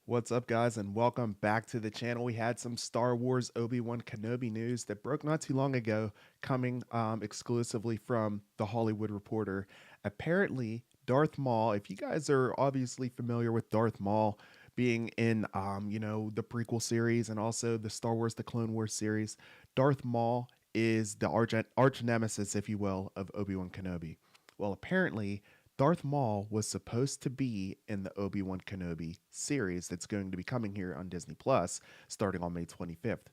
What's up, guys, and welcome back to the channel. We had some Star Wars Obi Wan Kenobi news that broke not too long ago, coming exclusively from The Hollywood Reporter. Apparently, Darth Maul, if you guys are obviously familiar with Darth Maul being in, the prequel series and also the Star Wars The Clone Wars series, Darth Maul is the arch nemesis, if you will, of Obi Wan Kenobi. Well, apparently, Darth Maul was supposed to be in the Obi Wan Kenobi series that's going to be coming here on Disney Plus starting on May 25th.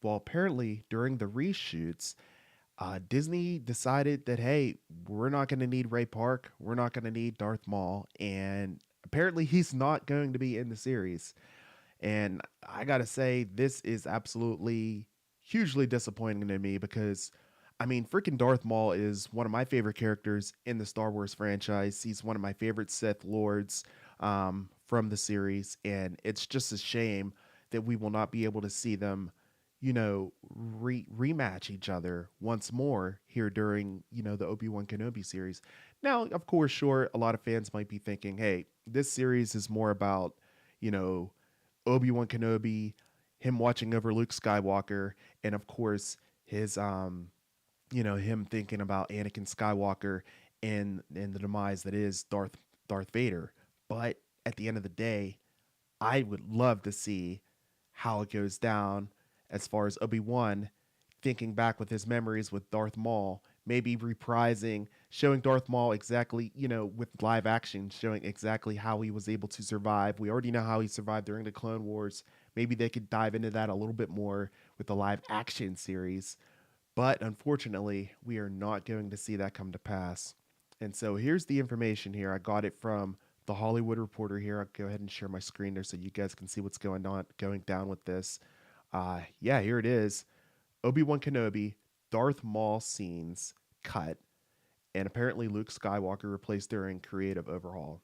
Well, apparently, during the reshoots, Disney decided that, hey, we're not going to need Ray Park, we're not going to need Darth Maul, and apparently he's not going to be in the series. And I got to say, this is absolutely hugely disappointing to me because, I mean, freaking Darth Maul is one of my favorite characters in the Star Wars franchise. He's one of my favorite Sith Lords from the series. And it's just a shame that we will not be able to see them, rematch each other once more here during, the Obi-Wan Kenobi series. Now, of course, sure, a lot of fans might be thinking, hey, this series is more about, you know, Obi-Wan Kenobi, him watching over Luke Skywalker, and of course his him thinking about Anakin Skywalker and the demise that is Darth Vader. But at the end of the day, I would love to see how it goes down as far as Obi-Wan thinking back with his memories with Darth Maul, maybe reprising, showing Darth Maul exactly, with live action, showing exactly how he was able to survive. We already know how he survived during the Clone Wars. Maybe they could dive into that a little bit more with the live action series. But unfortunately, we are not going to see that come to pass. And so here's the information here. I got it from the Hollywood Reporter here. I'll go ahead and share my screen there so you guys can see what's going down with this. Yeah, here it is. Obi-Wan Kenobi, Darth Maul scenes cut, and apparently Luke Skywalker replaced during creative overhaul.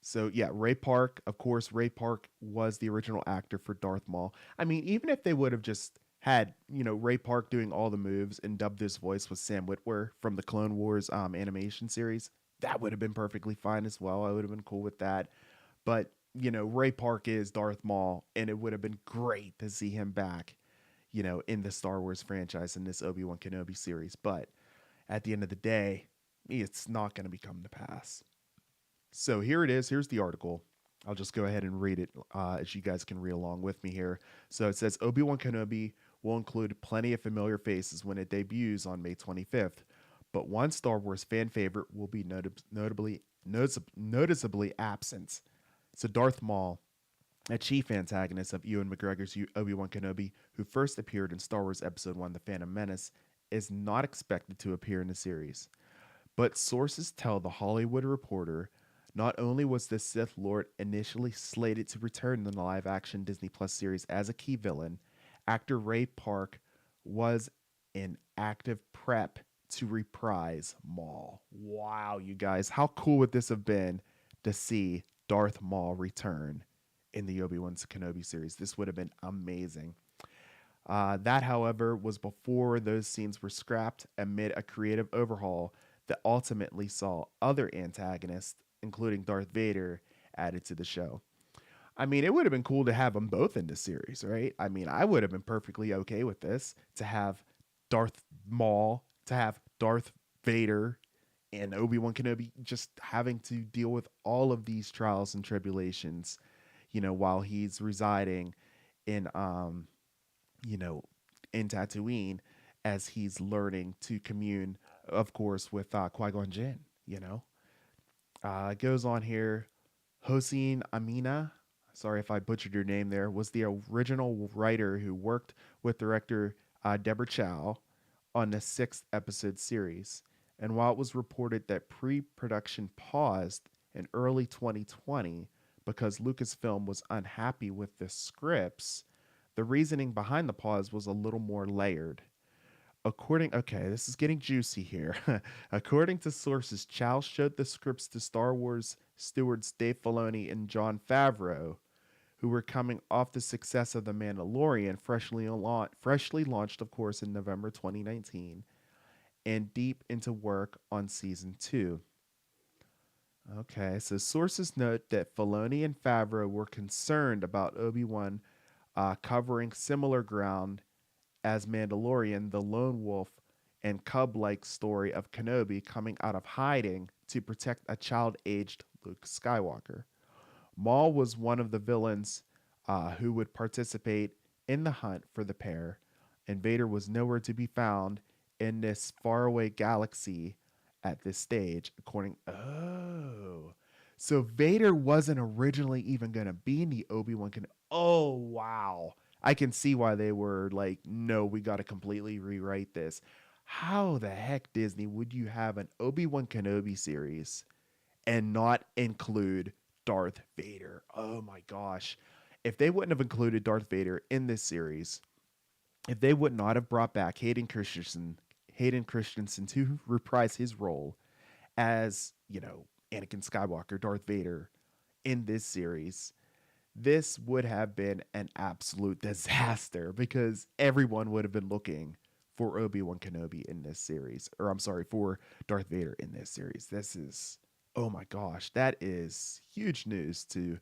So yeah, Ray Park, of course, Ray Park was the original actor for Darth Maul. I mean, even if they would have just had, Ray Park doing all the moves and dubbed his voice with Sam Witwer from the Clone Wars animation series, that would have been perfectly fine as well. I would have been cool with that. But, Ray Park is Darth Maul, and it would have been great to see him back, in the Star Wars franchise in this Obi-Wan Kenobi series. But at the end of the day, it's not going to become to pass. So here it is. Here's the article. I'll just go ahead and read it as you guys can read along with me here. So it says Obi-Wan Kenobi will include plenty of familiar faces when it debuts on May 25th, but one Star Wars fan favorite will be noticeably absent. So Darth Maul, a chief antagonist of Ewan McGregor's Obi-Wan Kenobi, who first appeared in Star Wars Episode 1 The Phantom Menace, is not expected to appear in the series. But sources tell The Hollywood Reporter not only was the Sith Lord initially slated to return in the live action Disney Plus series as a key villain, actor Ray Park was in active prep to reprise Maul. Wow, you guys, how cool would this have been to see Darth Maul return in the Obi-Wan Kenobi series? This would have been amazing. That, however, was before those scenes were scrapped amid a creative overhaul that ultimately saw other antagonists, including Darth Vader, added to the show. I mean, it would have been cool to have them both in the series, right? I mean, I would have been perfectly okay with this to have Darth Maul, to have Darth Vader, and Obi-Wan Kenobi just having to deal with all of these trials and tribulations, while he's residing in you know, in Tatooine as he's learning to commune, of course, with Qui-Gon Jinn, it goes on here. Hossein Amina, sorry if I butchered your name there, was the original writer who worked with director Deborah Chow on the sixth episode series. And while it was reported that pre production paused in early 2020 because Lucasfilm was unhappy with the scripts, the reasoning behind the pause was a little more layered. Okay, this is getting juicy here. According to sources, Chow showed the scripts to Star Wars stewards Dave Filoni and Jon Favreau, who were coming off the success of The Mandalorian, freshly launched, of course, in November 2019, and deep into work on season 2. Okay, so sources note that Filoni and Favreau were concerned about Obi-Wan covering similar ground as Mandalorian, the lone wolf and cub-like story of Kenobi coming out of hiding to protect a child-aged Luke Skywalker. Maul was one of the villains who would participate in the hunt for the pair, and Vader was nowhere to be found in this faraway galaxy at this stage, according. Oh. So Vader wasn't originally even going to be in the Obi-Wan Oh, wow. I can see why they were like, no, we got to completely rewrite this. How the heck, Disney, would you have an Obi-Wan Kenobi series and not include Darth Vader? Oh my gosh. If they wouldn't have included Darth Vader in this series, if they would not have brought back Hayden Christensen to reprise his role as, Anakin Skywalker, Darth Vader in this series, this would have been an absolute disaster because everyone would have been looking for Obi-Wan Kenobi in this series. Or I'm sorry, for Darth Vader in this series. This is oh my gosh, that is huge news to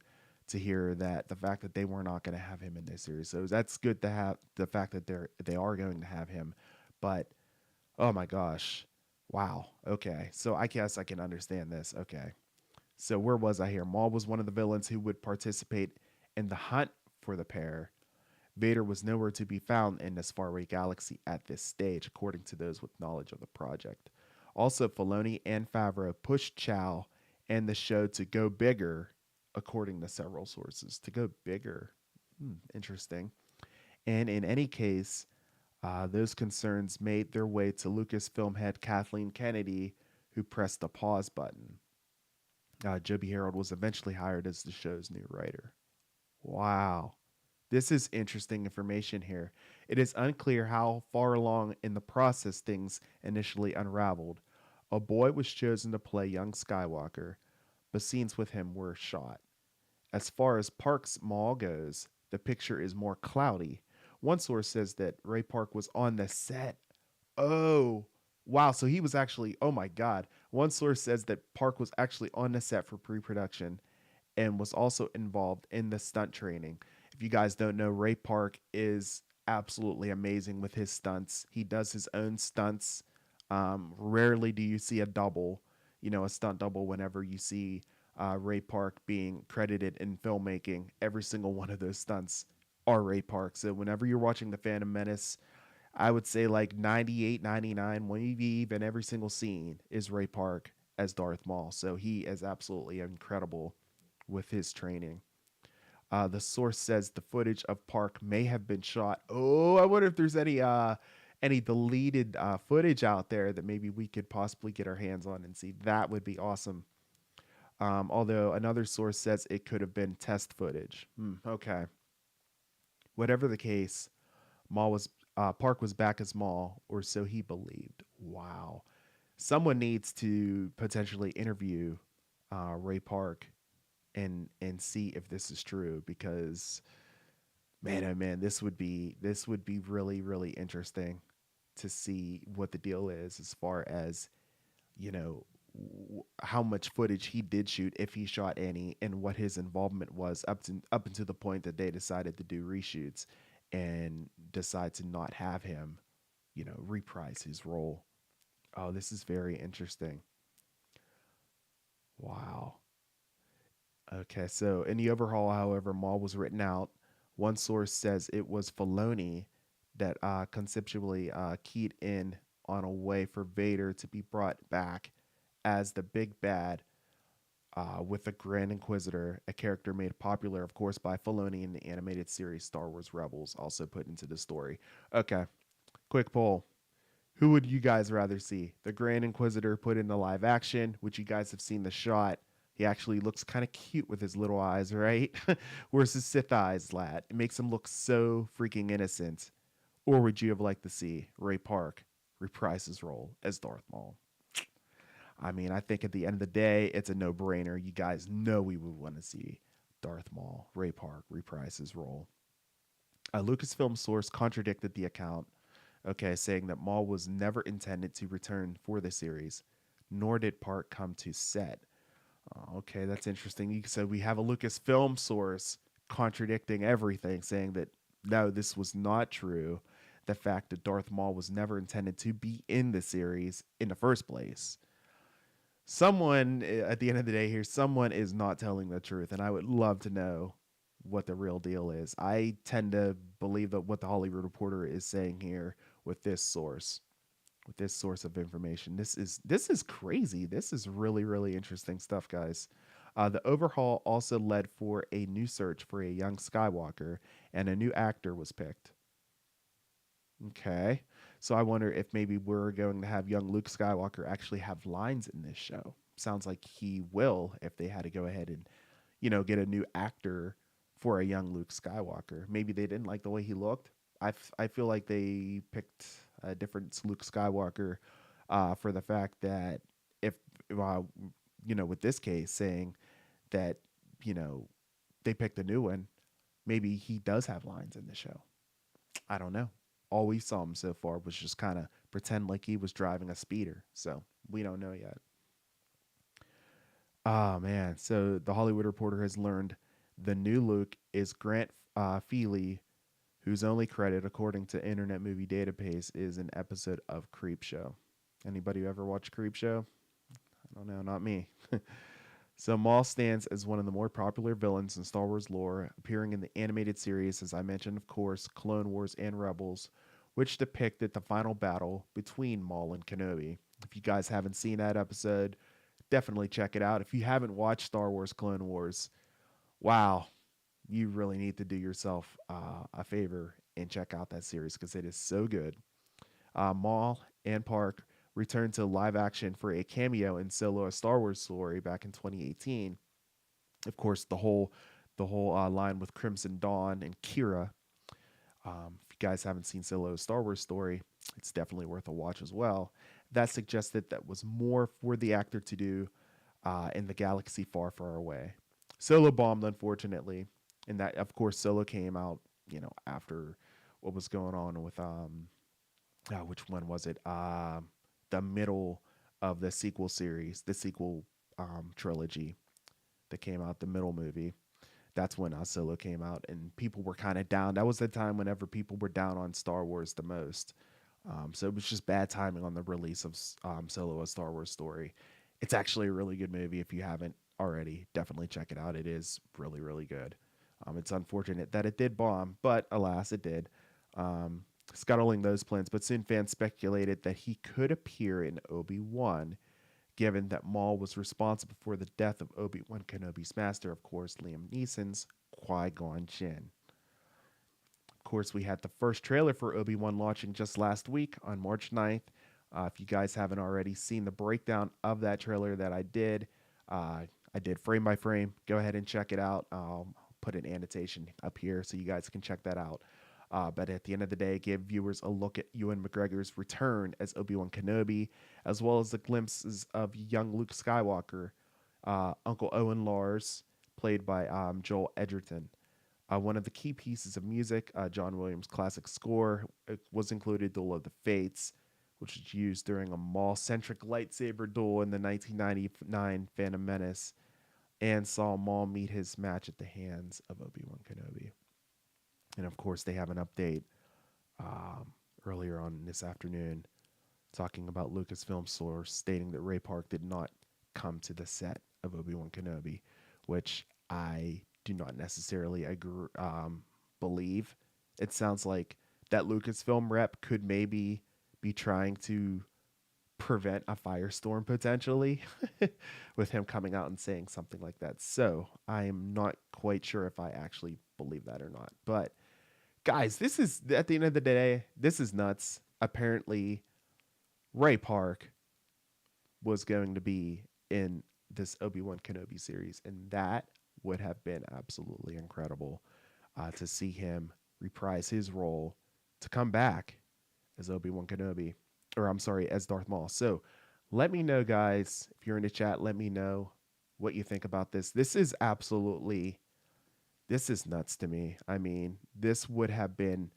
hear that the fact that they were not going to have him in this series. So that's good to have the fact that they are going to have him. But oh my gosh. Wow. Okay. So I guess I can understand this. Okay. So where was I here? Maul was one of the villains who would participate in the hunt for the pair. Vader was nowhere to be found in this faraway galaxy at this stage, according to those with knowledge of the project. Also, Filoni and Favreau pushed Chow and the show to go bigger, according to several sources. To go bigger. Interesting. And in any case, those concerns made their way to Lucasfilm head Kathleen Kennedy, who pressed the pause button. Joby Harold was eventually hired as the show's new writer. Wow. This is interesting information here. It is unclear how far along in the process things initially unraveled. A boy was chosen to play young Skywalker, but scenes with him were shot. As far as Park's Maul goes, the picture is more cloudy. One source says that Ray Park was on the set. Oh, wow. So he was actually, oh my God. One source says that Park was actually on the set for pre production and was also involved in the stunt training. If you guys don't know, Ray Park is absolutely amazing with his stunts. He does his own stunts. Rarely do you see a double, a stunt double whenever you see Ray Park being credited in filmmaking. Every single one of those stunts are Ray Park. So whenever you're watching The Phantom Menace, I would say like 98, 99, maybe even every single scene is Ray Park as Darth Maul. So he is absolutely incredible with his training. The source says the footage of Park may have been shot. Oh, I wonder if there's any deleted footage out there that maybe we could possibly get our hands on and see. That would be awesome. Although another source says it could have been test footage. Okay. Whatever the case, Park was back as Maul, or so he believed. Wow. Someone needs to potentially interview Ray Park and see if this is true because man oh man this would be really really interesting to see what the deal is as far as you know how much footage he did shoot if he shot any and what his involvement was up until the point that they decided to do reshoots and decide to not have him reprise his role. Oh, this is very interesting. Wow. Okay, so in the overhaul, however, Maul was written out. One source says it was Filoni that conceptually keyed in on a way for Vader to be brought back as the big bad with the Grand Inquisitor, a character made popular, of course, by Filoni in the animated series Star Wars Rebels, also put into the story. Okay, quick poll. Who would you guys rather see? The Grand Inquisitor put into live action, which you guys have seen the shot. He actually looks kind of cute with his little eyes, right? Where's his Sith eyes, lad? It makes him look so freaking innocent. Or would you have liked to see Ray Park reprise his role as Darth Maul? I mean, I think at the end of the day, it's a no-brainer. You guys know we would want to see Darth Maul, Ray Park, reprise his role. A Lucasfilm source contradicted the account, okay, saying that Maul was never intended to return for the series, nor did Park come to set. Oh, okay, that's interesting. So we have a Lucasfilm source contradicting everything, saying that no, this was not true. The fact that Darth Maul was never intended to be in the series in the first place. Someone, at the end of the day, here, someone is not telling the truth, and I would love to know what the real deal is. I tend to believe that what the Hollywood Reporter is saying here with this source, of information. This is crazy. This is really interesting stuff, guys. The overhaul also led for a new search for a young Skywalker, and a new actor was picked. Okay, so I wonder if maybe we're going to have young Luke Skywalker actually have lines in this show. Sounds like he will if they had to go ahead and get a new actor for a young Luke Skywalker. Maybe they didn't like the way he looked. I feel like they picked a different Luke Skywalker for the fact that if uh, with this case saying that you know they picked a new one, maybe he does have lines in the show. I don't know. All we saw him so far was just kind of pretend like he was driving a speeder. So we don't know yet. Oh man! So the Hollywood Reporter has learned the new Luke is Grant Feely, whose only credit, according to Internet Movie Database, is an episode of Creepshow. Anybody ever watch Creepshow? I don't know, not me. So Maul stands as one of the more popular villains in Star Wars lore, appearing in the animated series, as I mentioned, of course, Clone Wars and Rebels, which depicted the final battle between Maul and Kenobi. If you guys haven't seen that episode, definitely check it out. If you haven't watched Star Wars Clone Wars, wow, you really need to do yourself a favor and check out that series because it is so good. Maul and Park returned to live action for a cameo in Solo: A Star Wars Story back in 2018. Of course, the whole line with Crimson Dawn and Kira. If you guys haven't seen Solo: A Star Wars Story, it's definitely worth a watch as well. That suggested that was more for the actor to do in the galaxy far away. Solo bombed, unfortunately, and that, of course, Solo came out, after what was going on with which one was it? The middle of the sequel series, the sequel trilogy that came out, the middle movie. That's when Solo came out, and people were kind of down. That was the time whenever people were down on Star Wars the most. So it was just bad timing on the release of Solo: A Star Wars Story. It's actually a really good movie. If you haven't already, definitely check it out. It is really good. It's unfortunate that it did bomb, but alas, it did. Scuttling those plans, but soon fans speculated that he could appear in Obi Wan, given that Maul was responsible for the death of Obi Wan Kenobi's master, of course, Liam Neeson's Qui Gon Jinn. Of course, we had the first trailer for Obi Wan launching just last week on March 9th. If you guys haven't already seen the breakdown of that trailer that I did frame by frame. Go ahead and check it out. I'll put an annotation up here so you guys can check that out. But at the end of the day, give viewers a look at Ewan McGregor's return as Obi-Wan Kenobi, as well as the glimpses of young Luke Skywalker, Uncle Owen Lars, played by Joel Edgerton. One of the key pieces of music, John Williams' classic score, was included Duel of the Fates, which was used during a Maul-centric lightsaber duel in the 1999 Phantom Menace, and saw Maul meet his match at the hands of Obi-Wan Kenobi. And of course, they have an update um, earlier on this afternoon talking about Lucasfilm source stating that Ray Park did not come to the set of Obi-Wan Kenobi, which I do not necessarily believe. It sounds like that Lucasfilm rep could maybe be trying to prevent a firestorm potentially with him coming out and saying something like that. So I am not quite sure if I actually believe that or not. But guys, this is, at the end of the day, this is nuts. Apparently, Ray Park was going to be in this Obi-Wan Kenobi series, and that would have been absolutely incredible to see him reprise his role to come back as Obi-Wan Kenobi, or I'm sorry, as Darth Maul. So let me know, guys, if you're in the chat, let me know what you think about this. This is nuts to me. I mean, this would have been,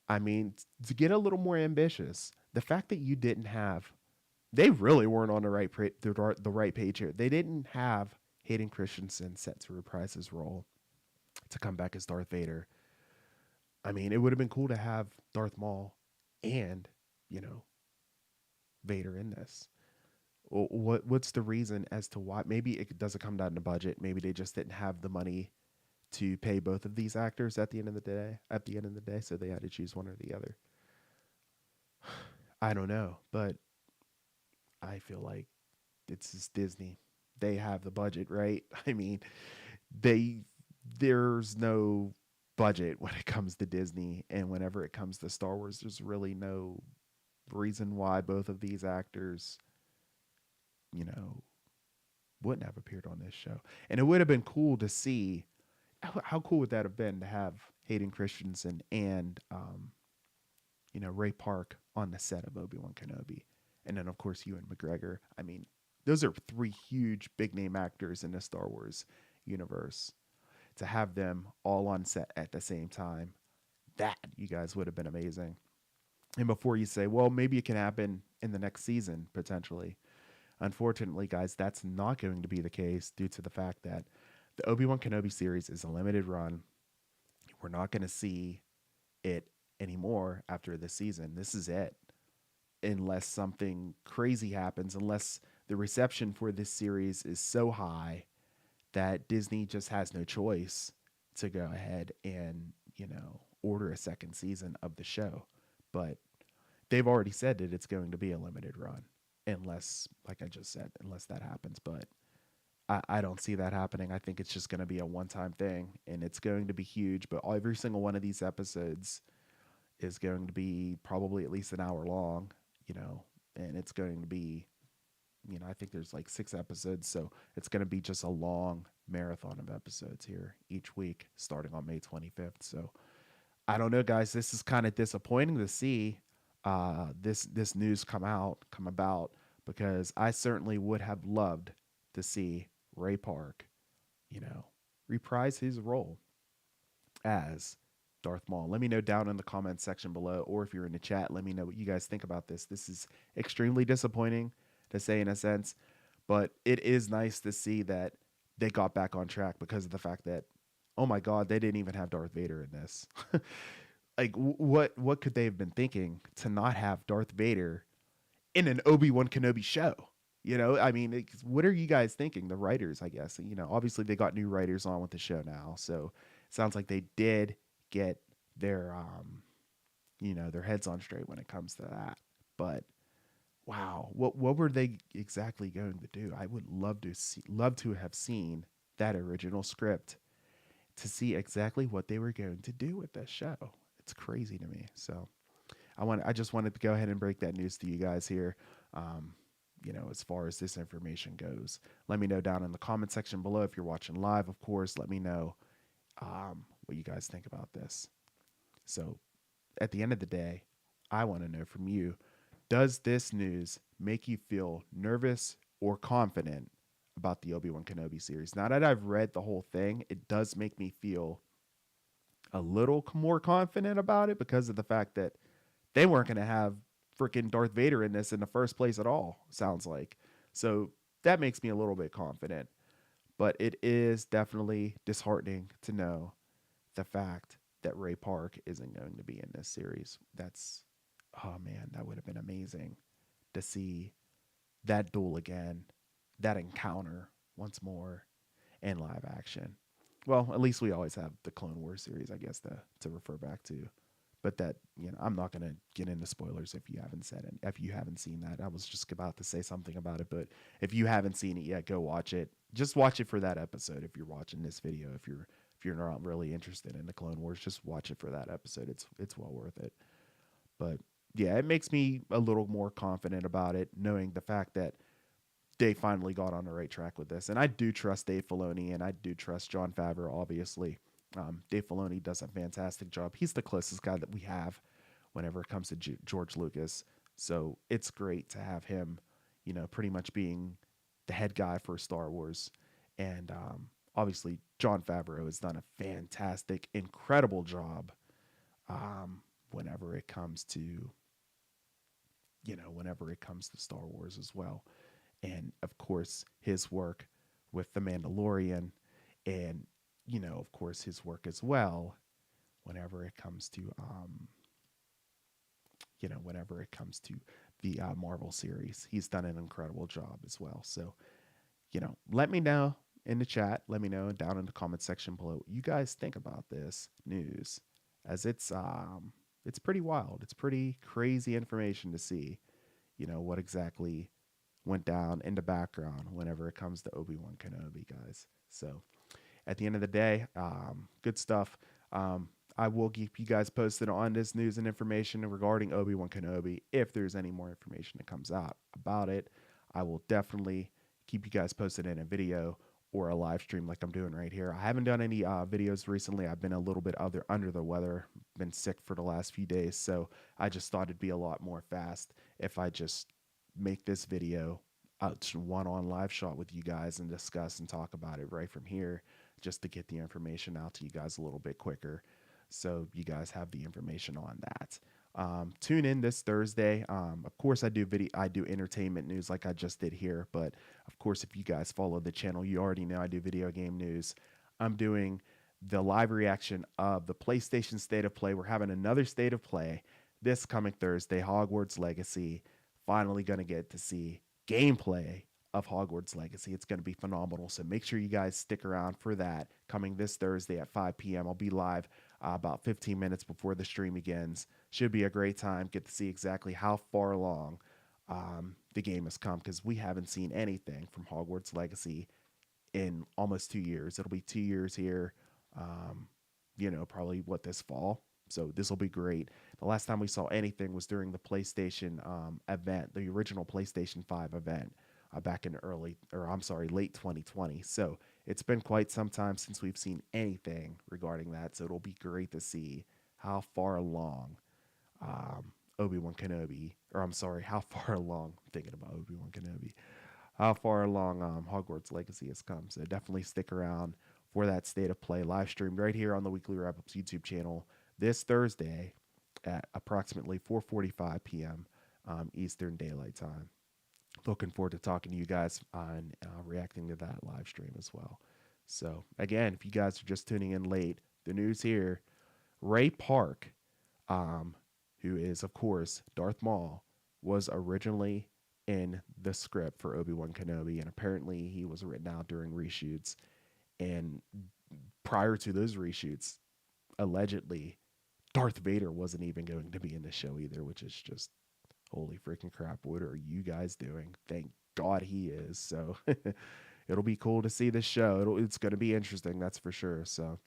to get a little more ambitious, the fact that you didn't have they really weren't on the right page here. They didn't have Hayden Christensen set to reprise his role to come back as Darth Vader. I mean, it would have been cool to have Darth Maul and, you know, Vader in this. What's the reason as to why? Maybe it doesn't come down to budget. Maybe they just didn't have the money to pay both of these actors at the end of the day. At the end of the day, so they had to choose one or the other. I don't know, but I feel like it's just Disney. They have the budget, right? I mean, they there's no budget when it comes to Disney, and whenever it comes to Star Wars, there's really no reason why both of these actors, you know, wouldn't have appeared on this show. And it would have been cool to see how cool would that have been to have Hayden Christensen and Ray Park on the set of Obi Wan Kenobi, and then of course Ewan McGregor. I mean, those are three huge big name actors in the Star Wars universe. To have them all on set at the same time, that you guys would have been amazing. And before you say, well, maybe it can happen in the next season potentially. Unfortunately, guys, that's not going to be the case due to the fact that the Obi-Wan Kenobi series is a limited run. We're not going to see it anymore after this season. This is it. Unless something crazy happens, unless the reception for this series is so high that Disney just has no choice to go ahead and, order a second season of the show. But they've already said that it's going to be a limited run, unless, like I just said, unless that happens. But I don't see that happening. I think it's just going to be a one-time thing, and it's going to be huge. But every single one of these episodes is going to be probably at least an hour long, and it's going to be, I think there's like 6 episodes, so it's going to be just a long marathon of episodes here each week, starting on May 25th. So I don't know, guys. This is kind of disappointing to see this news come about, because I certainly would have loved to see Ray Park, reprise his role as Darth Maul. Let me know down in the comments section below, or if you're in the chat, let me know what you guys think about this. This is extremely disappointing to say in a sense, but it is nice to see that they got back on track because of the fact that, oh my God, they didn't even have Darth Vader in this. Like, what could they have been thinking to not have Darth Vader in an Obi-Wan Kenobi show? I mean, what are you guys thinking? The writers, I guess. Obviously they got new writers on with the show now, so it sounds like they did get their their heads on straight when it comes to that. But wow, what were they exactly going to do? I would love to have seen that original script to see exactly what they were going to do with this show. It's crazy to me. So I just wanted to go ahead and break that news to you guys here. As far as this information goes, let me know down in the comment section below. If you're watching live, of course, let me know what you guys think about this. So at the end of the day, I want to know from you, does this news make you feel nervous or confident about the Obi-Wan Kenobi series? Now that I've read the whole thing, it does make me feel a little more confident about it, because of the fact that they weren't going to have freaking Darth Vader in this in the first place at all, sounds like. So that makes me a little bit confident. But it is definitely disheartening to know the fact that Ray Park isn't going to be in this series. Oh man, that would have been amazing to see that duel again, that encounter once more in live action. Well, at least we always have the Clone Wars series, I guess, to refer back to. But that, I'm not going to get into spoilers if you haven't seen that. I was just about to say something about it, but if you haven't seen it yet, go watch it. Just watch it for that episode. If you're watching this video, if you're not really interested in the Clone Wars, just watch it for that episode. It's well worth it. But yeah, it makes me a little more confident about it, knowing the fact that they finally got on the right track with this. And I do trust Dave Filoni, and I do trust Jon Favreau, obviously. Dave Filoni does a fantastic job. He's the closest guy that we have whenever it comes to George Lucas. So it's great to have him, pretty much being the head guy for Star Wars. And obviously, Jon Favreau has done a fantastic, incredible job whenever it comes to, whenever it comes to Star Wars as well. And of course, his work with The Mandalorian, and, of course, his work as well whenever it comes to, whenever it comes to the Marvel series. He's done an incredible job as well. So, let me know in the chat. Let me know down in the comment section below what you guys think about this news, as it's pretty wild. It's pretty crazy information to see, what exactly went down in the background whenever it comes to Obi Wan Kenobi, guys. So at the end of the day, good stuff. I will keep you guys posted on this news and information regarding Obi Wan Kenobi. If there's any more information that comes out about it, I will definitely keep you guys posted in a video or a live stream like I'm doing right here. I haven't done any videos recently. I've been a little bit under the weather, been sick for the last few days, so I just thought it'd be a lot more fast if I just make this video one on live shot with you guys and discuss and talk about it right from here, just to get the information out to you guys a little bit quicker, so you guys have the information on that. Tune in this Thursday. Of course, I do entertainment news like I just did here, but of course, if you guys follow the channel, you already know I do video game news. I'm doing the live reaction of the PlayStation State of Play. We're having another State of Play this coming Thursday, Hogwarts Legacy. Finally going to get to see gameplay of Hogwarts Legacy. It's going to be phenomenal. So make sure you guys stick around for that coming this Thursday at 5 p.m. I'll be live about 15 minutes before the stream begins. Should be a great time. Get to see exactly how far along the game has come, because we haven't seen anything from Hogwarts Legacy in almost 2 years. It'll be 2 years here, probably this fall. So this will be great. The last time we saw anything was during the PlayStation event, the original PlayStation 5 event back in late 2020. So it's been quite some time since we've seen anything regarding that. So it'll be great to see how far along Obi-Wan Kenobi, how far along, I'm thinking about Obi-Wan Kenobi, how far along Hogwarts Legacy has come. So definitely stick around for that State of Play live stream right here on the Weekly Wrap-Ups YouTube channel this Thursday at approximately 4:45 p.m. Eastern Daylight Time. Looking forward to talking to you guys on reacting to that live stream as well. So again, if you guys are just tuning in late, the news here: Ray Park, who is of course Darth Maul, was originally in the script for Obi-Wan Kenobi, and apparently he was written out during reshoots. And prior to those reshoots, allegedly, Darth Vader wasn't even going to be in the show either, which is just holy freaking crap. What are you guys doing? Thank God he is. So it'll be cool to see this show. It's going to be interesting, that's for sure. So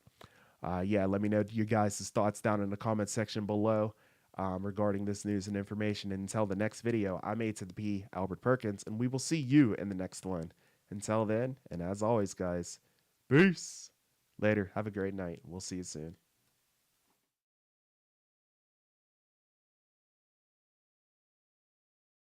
let me know your guys' thoughts down in the comment section below regarding this news and information. And until the next video, I'm A to the P, Albert Perkins, and we will see you in the next one. Until then, and as always, guys, peace. Later. Have a great night. We'll see you soon.